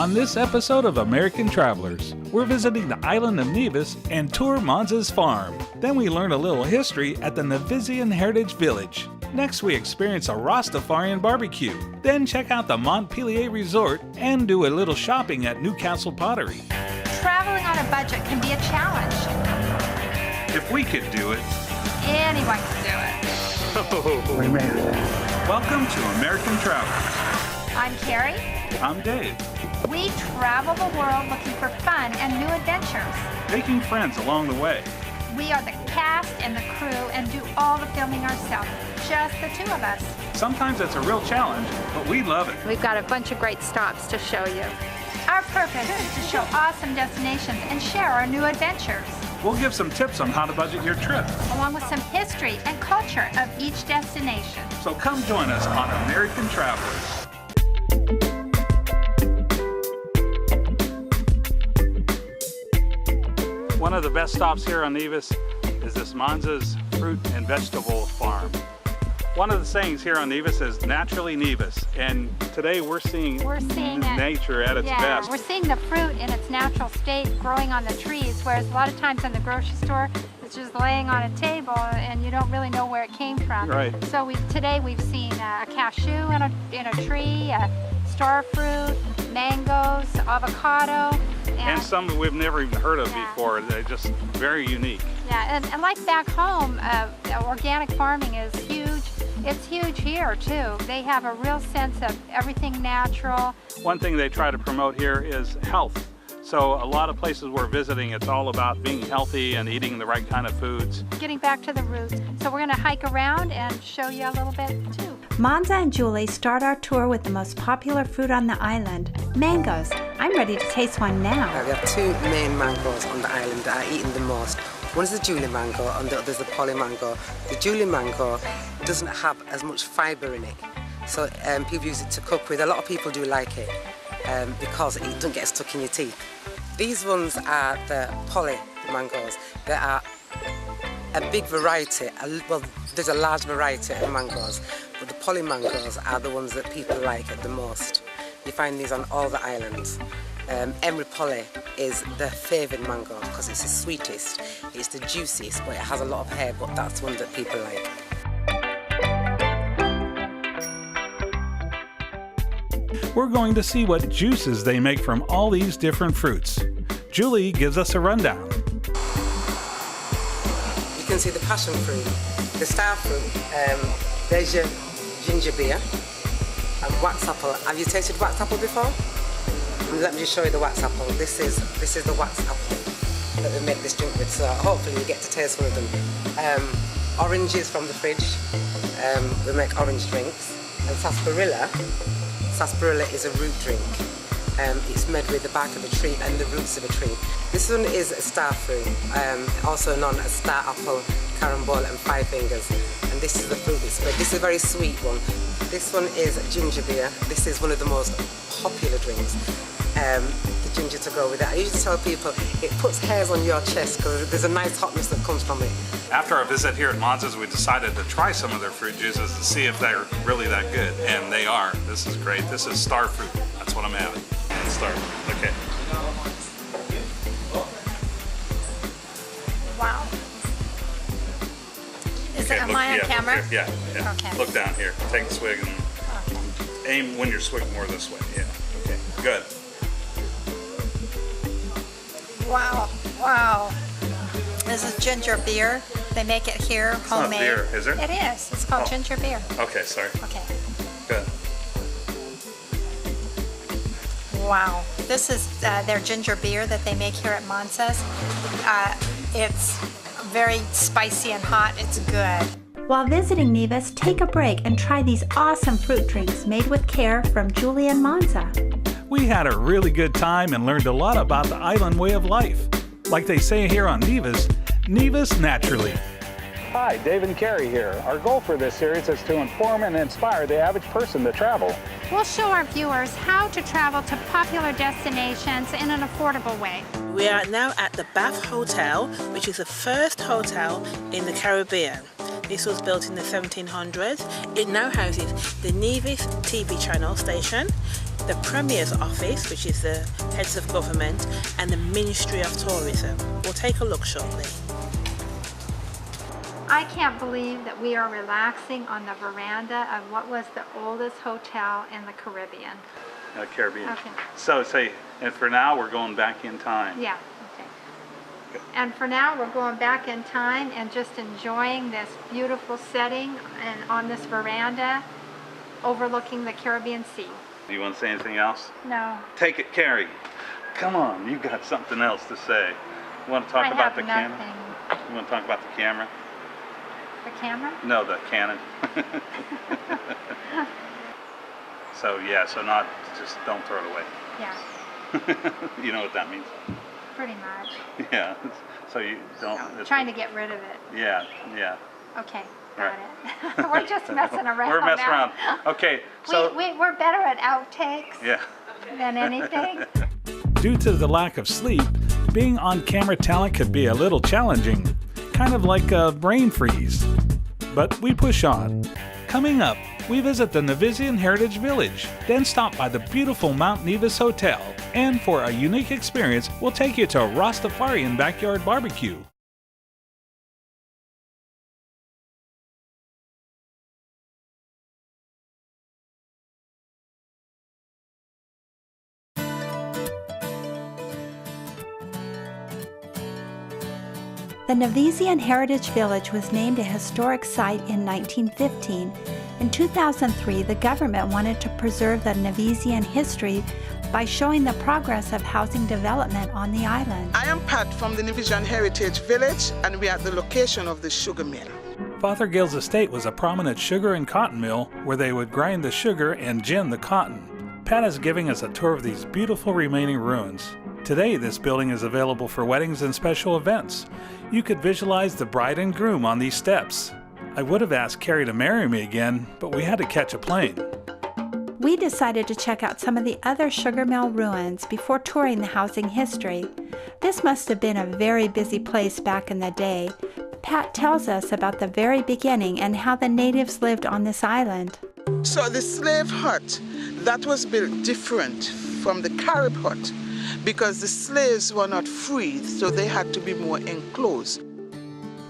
On this episode of American Travelers, we're visiting the island of Nevis and tour Monza's farm. Then we learn a little history at the Nevisian Heritage Village. Next, we experience a Rastafarian barbecue. Then check out the Montpelier Resort and do a little shopping at Newcastle Pottery. Traveling on a budget can be a challenge. If we could do it, Anyone can do it. we made it. Welcome to American Travelers. I'm Carrie. I'm Dave. We travel the world looking for fun and new adventures. Making friends along the way. We are the cast and the crew and do all the filming ourselves, just the two of us. Sometimes it's a real challenge, but we love it. We've got a bunch of great stops to show you. Our purpose is to show awesome destinations and share our new adventures, We'll give some tips on how to budget your trip. along with some history and culture of each destination. So come join us on American Travelers. One of the best stops here on Nevis is this Monza's fruit and vegetable farm. One of the sayings here on Nevis is naturally Nevis, and today we're seeing it. nature at its Yeah, best. we're seeing the fruit in its natural state growing on the trees, whereas a lot of times in the grocery store, it's just laying on a table and you don't really know where it came from. Right. So today we've seen a cashew in a tree, star fruit, mangoes, avocado. And some we've never even heard of Yeah. before. They're just very unique. Yeah, and like back home, organic farming is huge. It's huge here too. They have a real sense of everything natural. One thing they try to promote here is health. So a lot of places we're visiting, it's all about being healthy and eating the right kind of foods. Getting back to the roots. So we're gonna hike around and show you a little bit too. Monza and Julie start our tour with the most popular fruit on the island, mangoes. I'm ready to taste one now. We have two main mangoes on the island that are eaten the most. One is the Julie mango and the other is the Polly mango. The Julie mango doesn't have as much fibre in it, so people use it to cook with. A lot of people do like it because it doesn't get stuck in your teeth. These ones are the Polly mangoes. There are a big variety, well, there's a large variety of mangoes, but the Polly mangoes are the ones that people like the most. You find these on all the islands. Emery Polly is the favourite mango because it's the sweetest, it's the juiciest, but it has a lot of hair, but that's one that people like. We're going to see what juices they make from all these different fruits. Julie gives us a rundown. You can see the passion fruit, the star fruit, there's your ginger beer, and wax apple. Have you tasted wax apple before? Let me just show you the wax apple. This is the wax apple that we make this drink with, so hopefully you get to taste one of them. Oranges from the fridge, we make orange drinks. And sarsaparilla is a root drink. It's made with the bark of a tree and the roots of a tree. This one is a star fruit, also known as star apple, carambola and five fingers. And this is the fruit that's made. This is a very sweet one. This one is ginger beer. This is one of the most popular drinks. The ginger to go with it. I usually tell people it puts hairs on your chest because there's a nice hotness that comes from it. After our visit here at Monza's, we decided to try some of their fruit juices to see if they're really that good, and they are. This is great. This is star fruit. That's what I'm having. Star. Okay. Wow. Am I on yeah, camera? Look here. Yeah. Okay. Look down here. Take a swig and aim when you're swigging more this way. Yeah. Okay. Good. Wow. This is ginger beer. They make it here, homemade. It's not beer, is it? It is. It's called Oh. ginger beer. Okay. Sorry. Okay. Good. Wow. This is their ginger beer that they make here at Monza's. It's very spicy and hot. It's good. While visiting Nevis, take a break and try these awesome fruit drinks made with care from Julie and Monza. We had a really good time and learned a lot about the island way of life. Like they say here on Nevis, Nevis naturally. Hi, Dave and Carrie here. Our goal for this series is to inform and inspire the average person to travel. We'll show our viewers how to travel to popular destinations in an affordable way. We are now at the Bath Hotel, which is the first hotel in the Caribbean. This was built in the 1700s. It now houses the Nevis TV channel station. the Premier's office, which is the heads of government, and the Ministry of Tourism. We'll take a look shortly. I can't believe that we are relaxing on the veranda of what was the oldest hotel in the Caribbean. Caribbean. Okay. So say, and for now we're going back in time. Yeah, okay. And for now, we're going back in time and just enjoying this beautiful setting and on this veranda overlooking the Caribbean Sea. Do you want to say anything else? No. Take it, Carrie. Come on, you got something else to say. You want to talk about the camera? You want to talk about the camera? The camera? No, the cannon. So yeah, so not just don't throw it away. Yeah, You know what that means? pretty much. Yeah. So you don't. No, trying to get rid of it. Yeah, yeah. Okay, All got it. We're just messing around. We're messing now. around. Okay, so We're better at outtakes yeah. than anything. Due to the lack of sleep, being on camera talent could be a little challenging, kind of like a brain freeze. But we push on. Coming up, we visit the Navizian Heritage Village, then stop by the beautiful Mount Nevis Hotel, and for a unique experience, we'll take you to a Rastafarian backyard barbecue. The Navizian Heritage Village was named a historic site in 1915. In 2003, the government wanted to preserve the Navizian history by showing the progress of housing development on the island. I am Pat from the Navizian Heritage Village, and we are at the location of the sugar mill. Fothergill's estate was a prominent sugar and cotton mill where they would grind the sugar and gin the cotton. Pat is giving us a tour of these beautiful remaining ruins. Today, this building is available for weddings and special events. You could visualize the bride and groom on these steps. I would have asked Carrie to marry me again, but we had to catch a plane. We decided to check out some of the other sugar mill ruins before touring the housing history. This must have been a very busy place back in the day. Pat tells us about the very beginning and how the natives lived on this island. So the slave hut, that was built different from the Carib hut because the slaves were not free, so they had to be more enclosed.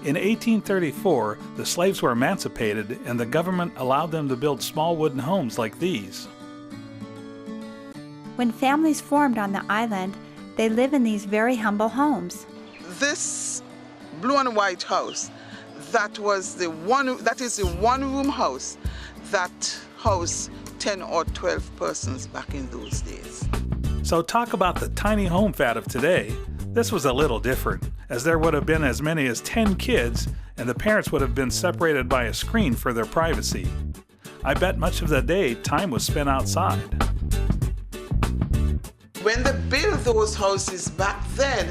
In 1834, the slaves were emancipated and the government allowed them to build small wooden homes like these. When families formed on the island, they live in these very humble homes. This blue and white house, that is the one-room house that housed 10 or 12 persons back in those days. So talk about the tiny home fat of today. This was a little different, as there would have been as many as 10 kids, and the parents would have been separated by a screen for their privacy. I bet much of the day time was spent outside. When they built those houses back then,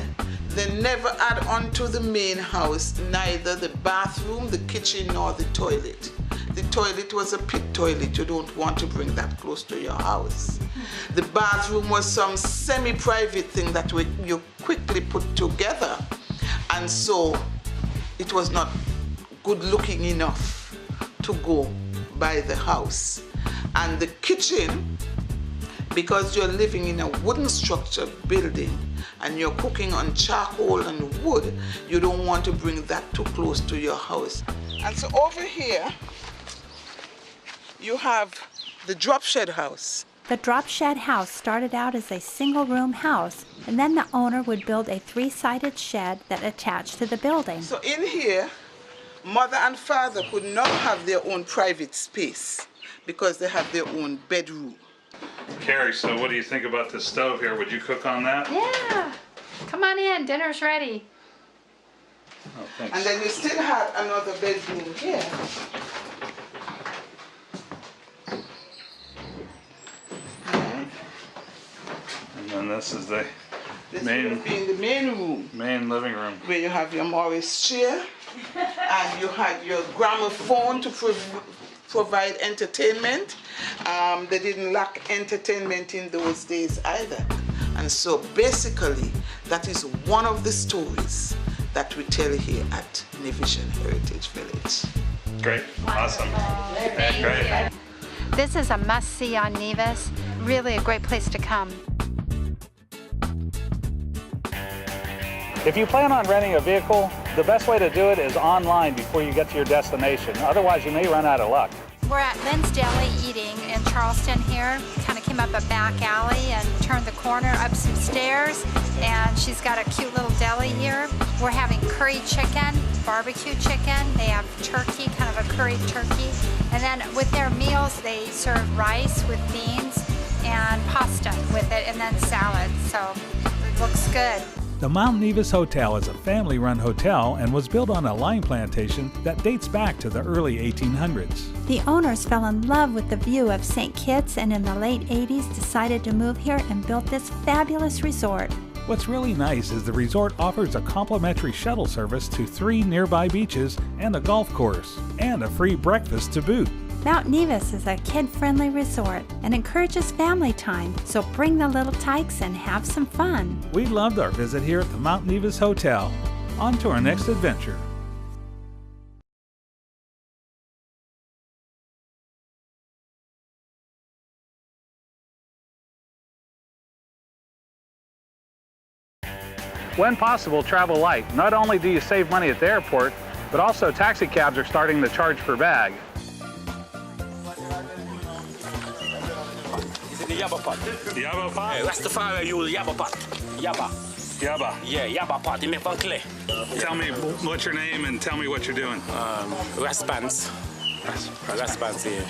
they never add on to the main house neither the bathroom, the kitchen, nor the toilet. The toilet was a pit toilet. You don't want to bring that close to your house. The bathroom was some semi-private thing that you quickly put together. And so it was not good looking enough to go by the house. And the kitchen, because you're living in a wooden structure building and you're cooking on charcoal and wood, you don't want to bring that too close to your house. And so over here, you have the drop shed house. The drop shed house started out as a single-room house, and then the owner would build a three-sided shed that attached to the building. So in here, mother and father could not have their own private space because they have their own bedroom. Carrie, so what do you think about the stove here? Would you cook on that? Yeah, come on in, dinner's ready. Oh, thanks. And then you still have another bedroom here. And then this is the This would be in the main living room. where you have your Morris chair and you had your gramophone to provide entertainment. They didn't lack entertainment in those days either. And so basically, that is one of the stories that we tell here at Navizian Heritage Village. Great, awesome. Yeah, great. This is a must-see on Nevis. really a great place to come. If you plan on renting a vehicle, the best way to do it is online before you get to your destination. Otherwise, you may run out of luck. We're at Lynn's Deli eating in Charleston here. Kind of came up a back alley and turned the corner up some stairs, and she's got a cute little deli here. We're having curry chicken, barbecue chicken. They have turkey, kind of a curried turkey. And then with their meals, they serve rice with beans and pasta with it, and then salad. So it looks good. The Mount Nevis Hotel is a family-run hotel and was built on a lime plantation that dates back to the early 1800s. The owners fell in love with the view of St. Kitts and in the late 80s decided to move here and built this fabulous resort. What's really nice is the resort offers a complimentary shuttle service to 3 nearby beaches and a golf course, and a free breakfast to boot. Mount Nevis is a kid-friendly resort and encourages family time, so bring the little tykes and have some fun. We loved our visit here at the Mount Nevis Hotel. On to our next adventure. When possible, travel light. Not only do you save money at the airport, but also taxi cabs are starting to charge per bag. The Yaba pot. The Yaba pot? Yeah, Rastafari use Yaba pot. Yaba. Yaba. Yeah, Yaba pot. They make from clay. Tell me what's your name and tell me what you're doing. Raspans. Raspans, yeah.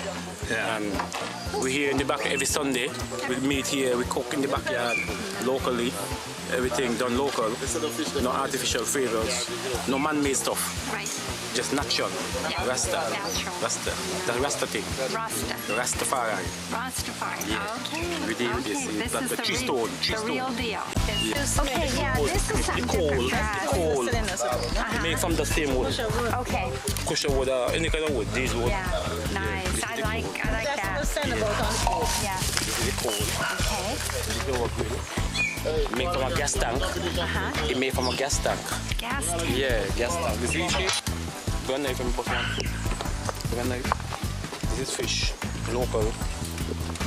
Yeah. And we're here in the back every Sunday. We meet here, we cook in the backyard locally. Everything done local. No artificial flavors. No man-made stuff. Right. Just natural. Yeah. Rasta. Natural. Rasta. That's Rasta thing. Rasta. Rastafari. Rastafari. Yeah. Okay. We did Okay. this. This Like is the tree stone. the real deal. Yeah. Okay, yeah, this is something Coal. different for us. Coal. Made from the same wood. Okay. Cushion wood, any kind of wood. These wood. Yeah. Nice. I like that. Yeah. This is the coal. Okay. This is the wood grill. Made from a gas tank. It made from a gas tank. Gas tank. Yeah, gas tank. This is fish. Gun knife and put one. Gun knife. This is fish. Local.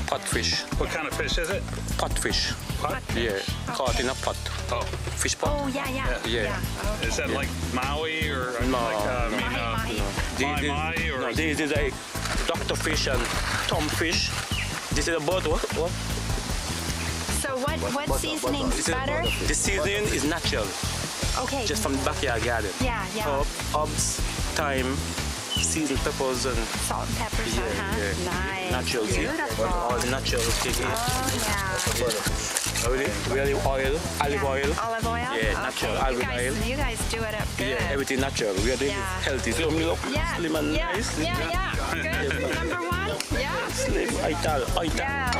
Pot fish. What kind of fish is it? Pot fish. Pot? Yeah. Caught in a pot. Oh. Fish pot. Oh, yeah. Yeah. Is that like Maui or No, like Mahi. Mahi or No, this is like Dr. Fish and Tom Fish. This is about what? So what seasonings? This is Butter? The seasoning is natural, Okay. just from the backyard garden. Yeah. Herbs, thyme, seasoned peppers, and Salt and peppers. Nice. natural tea. Beautiful. All the natural tea. Oh, yeah. Really oil, olive oil. Olive oil? Yeah, natural olive oil. You guys do it up good. Yeah, everything natural. We are doing Yeah. healthy. So me look Yeah, slim and yeah, nice. yeah. Good. Number one? Yeah. Slim, ital. Yeah.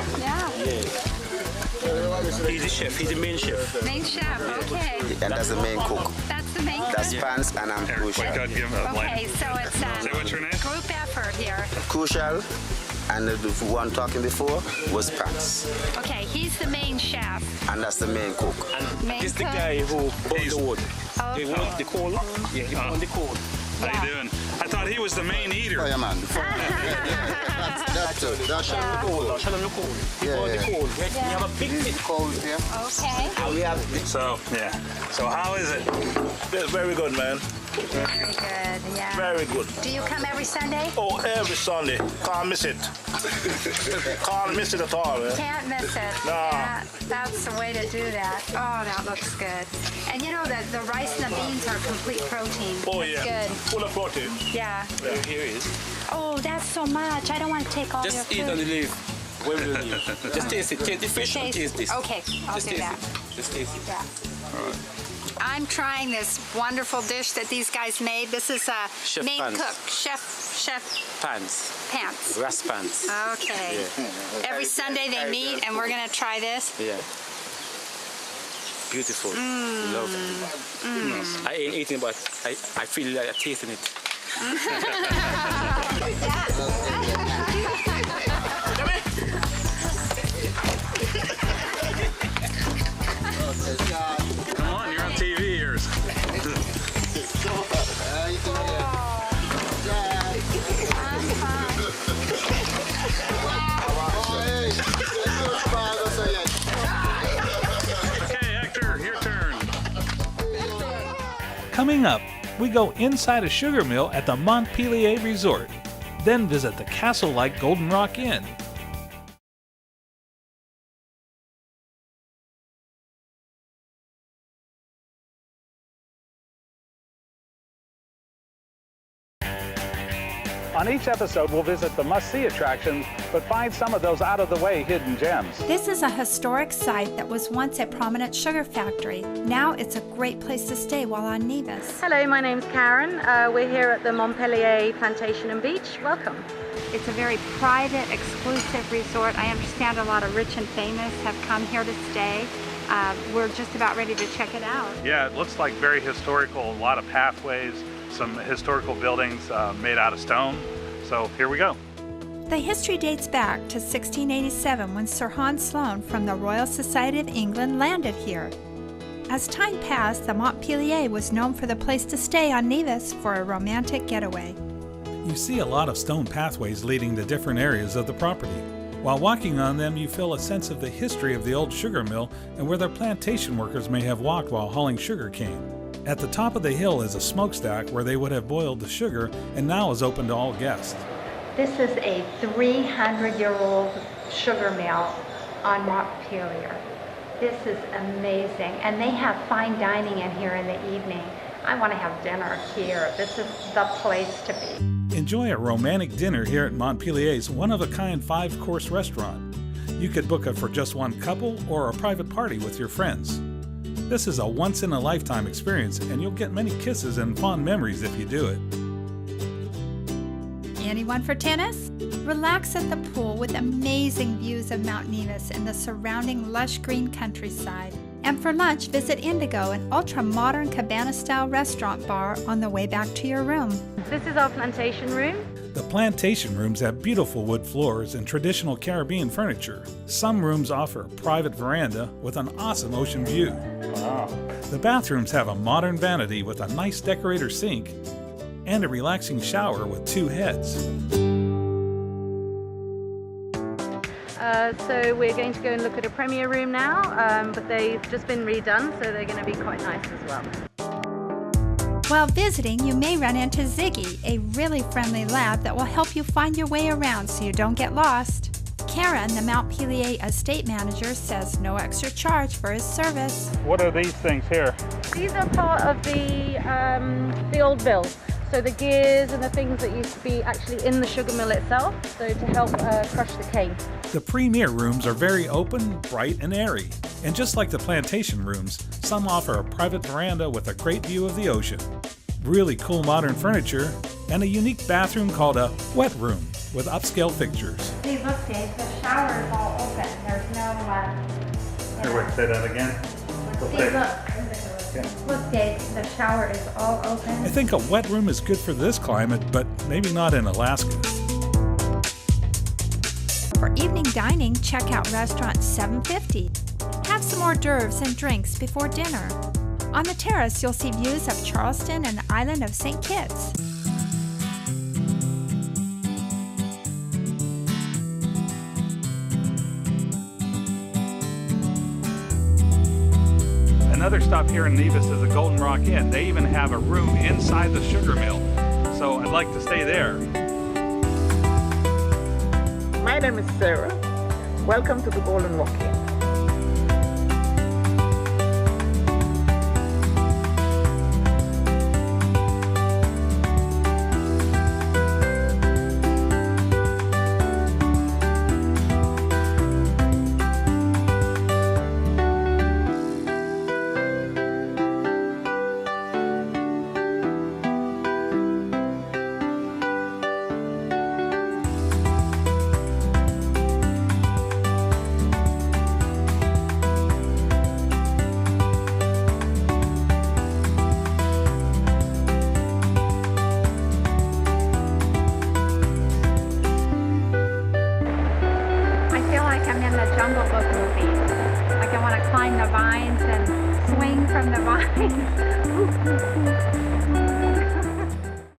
He's the chef. He's the main chef. Main chef, okay. And that's the main cook. That's the main That's cook. Pants and I'm Crucial. Okay, so it's Say what's your name? group effort here. Crucial, and the one talking before was Pants. Okay, he's the main chef. And that's the main cook. Main This the cook. guy who burned the wood. Okay. The coal. Yeah, he burned the coal. How you doing? I thought he was the main eater. Oh, yeah, man. That's it. That's Show them the coal. Show them the coal. He Yeah, burned the yeah. coal. We have a big pit. cold here. Okay. And we have So how is it? Very good, man. Very good, yeah. Very good. Do you come every Sunday? Oh, every Sunday. Can't miss it. Can't miss it at all, man. Can't miss it. No. Yeah, that's the way to do that. Oh, that looks good. And you know that the rice and the beans are complete protein. Oh, That's yeah. good. Full of protein. Yeah. Here he is. Oh, that's so much. I don't want to take all Just your eat food. and leave. Where will you leave? Just taste it. Taste the fish and taste this. Okay, I'll Just do taste that. it. Just taste it. Yeah. I'm trying this wonderful dish that these guys made. This is a Chef main Pants. cook, Chef Pants. Pants. Ras pants. Okay. Every Sunday they meet, and we're gonna try this. Yeah. Beautiful. Love it. I ain't eating, but I feel like I'm tasting it. Come on, you're on TV here. Coming up, we go inside a sugar mill at the Montpelier Resort, then visit the castle-like Golden Rock Inn. On each episode, we'll visit the must-see attractions, but find some of those out-of-the-way hidden gems. This is a historic site that was once a prominent sugar factory. Now it's a great place to stay while on Nevis. Hello, my name's Karen. We're here at the Montpelier Plantation and Beach. Welcome. It's a very private, exclusive resort. I understand a lot of rich and famous have come here to stay. We're just about ready to check it out. Yeah, it looks like very historical, a lot of pathways, some historical buildings made out of stone. So here we go. The history dates back to 1687 when Sir Hans Sloane from the Royal Society of England landed here. As time passed, the Montpelier was known for the place to stay on Nevis for a romantic getaway. You see a lot of stone pathways leading to different areas of the property. While walking on them, you feel a sense of the history of the old sugar mill and where their plantation workers may have walked while hauling sugar cane. At the top of the hill is a smokestack where they would have boiled the sugar and now is open to all guests. This is a 300-year-old sugar mill on Montpelier. This is amazing. And they have fine dining in here in the evening. I want to have dinner here. This is the place to be. Enjoy a romantic dinner here at Montpelier's one-of-a-kind 5-course restaurant. You could book it for just one couple or a private party with your friends. This is a once-in-a-lifetime experience, and you'll get many kisses and fond memories if you do it. Anyone for tennis? Relax at the pool with amazing views of Mount Nevis and the surrounding lush green countryside. And for lunch, visit Indigo, an ultra-modern cabana-style restaurant bar on the way back to your room. This is our plantation room. The plantation rooms have beautiful wood floors and traditional Caribbean furniture. Some rooms offer a private veranda with an awesome ocean view. Wow. The bathrooms have a modern vanity with a nice decorator sink and a relaxing shower with 2 heads. So we're going to go and look at a premier room now, but they've just been redone, so they're going to be quite nice as well. While visiting, you may run into Ziggy, a really friendly lab that will help you find your way around so you don't get lost. Karen, the Montpelier estate manager, says no extra charge for his service. What are these things here? These are part of the old mill. So the gears and the things that used to be actually in the sugar mill itself, so to help crush the cane. The premier rooms are very open, bright, and airy. And just like the plantation rooms, some offer a private veranda with a great view of the ocean. Really cool modern furniture, and a unique bathroom called a wet room with upscale fixtures. See, look, Dave, the shower is all open. There's no... Wait, say that again? See, look. Look, Dave, the shower is all open. I think a wet room is good for this climate, but maybe not in Alaska. For evening dining, check out Restaurant 750. Have some hors d'oeuvres and drinks before dinner. On the terrace, you'll see views of Charleston and the island of St. Kitts. Another stop here in Nevis is the Golden Rock Inn. They even have a room inside the sugar mill, so I'd like to stay there. My name is Sarah. Welcome to the Golden Rock Inn.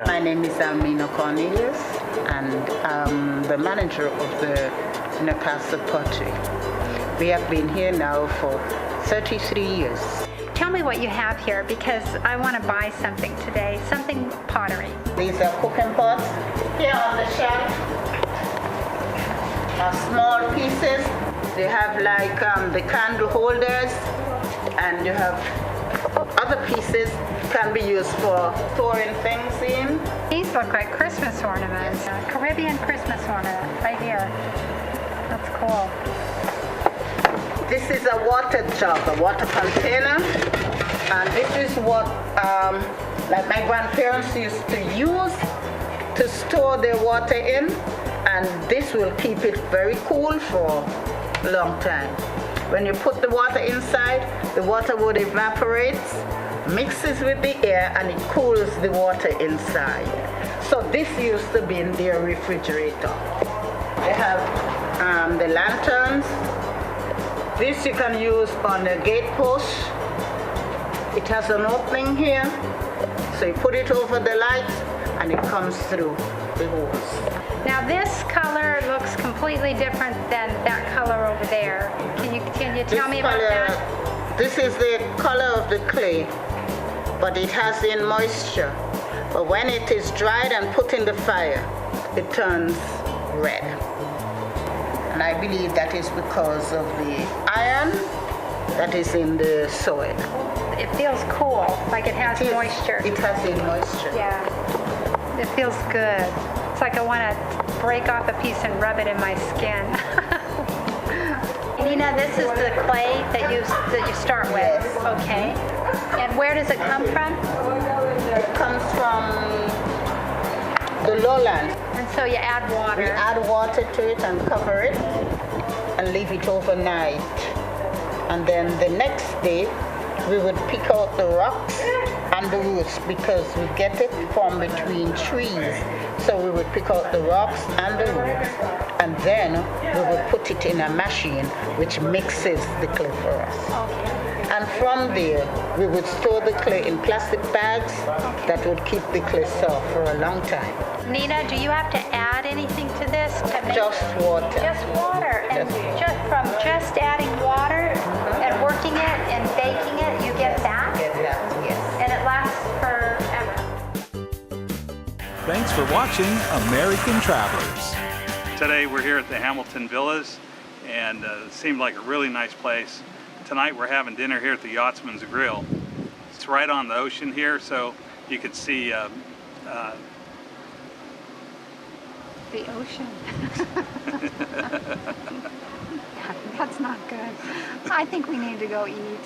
My name is Almina Cornelius, and I'm the manager of the Newcastle Pottery. We have been here now for 33 years. Tell tell me what you have here because I want to buy something today, something pottery. These are cooking pots. Here on the shelf are small pieces. They have like the candle holders, and you have other pieces can be used for storing things in. These look like Christmas ornaments. Caribbean Christmas ornament right here. That's cool. This is a water jug, a water container, and this is what like my grandparents used to use to store their water in, and this will keep it very cool for a long time. When you put the water inside, the water would evaporate, mixes with the air, and it cools the water inside. So this used to be in their refrigerator. They have the lanterns. This you can use on the gate post. It has an opening here, so you put it over the light and it comes through the holes. Now this color looks completely different than that color over there. Can you tell me about that? This is the color of the clay, but it has in moisture. But when it is dried and put in the fire, it turns red. And I believe that is because of the iron that is in the soil. It feels cool, like it has moisture. It has in moisture. Yeah, it feels good. It's like I want to break off a piece and rub it in my skin. Nina, this is the clay that you start with. Okay. And where does it come from? It comes from the lowland. And so you add water. We add water to it and cover it and leave it overnight. And then the next day we would pick out the rocks and the roots because we get it from between trees. So we would pick out the rocks and the roots, and then we would put it in a machine which mixes the clay for us. Okay. And from there, we would store the clay in plastic bags that would keep the clay soft for a long time. Nina, do you have to add anything to this? Just water. Just water. And from just adding water and working it and baking it, you get that? Get that, yes. And it lasts forever. Thanks for watching American Travelers. Today we're here at the Hamilton Villas, and it seemed like a really nice place. Tonight we're having dinner here at the Yachtsman's Grill. It's right on the ocean here, so you could see The ocean. That's not good. I think we need to go eat.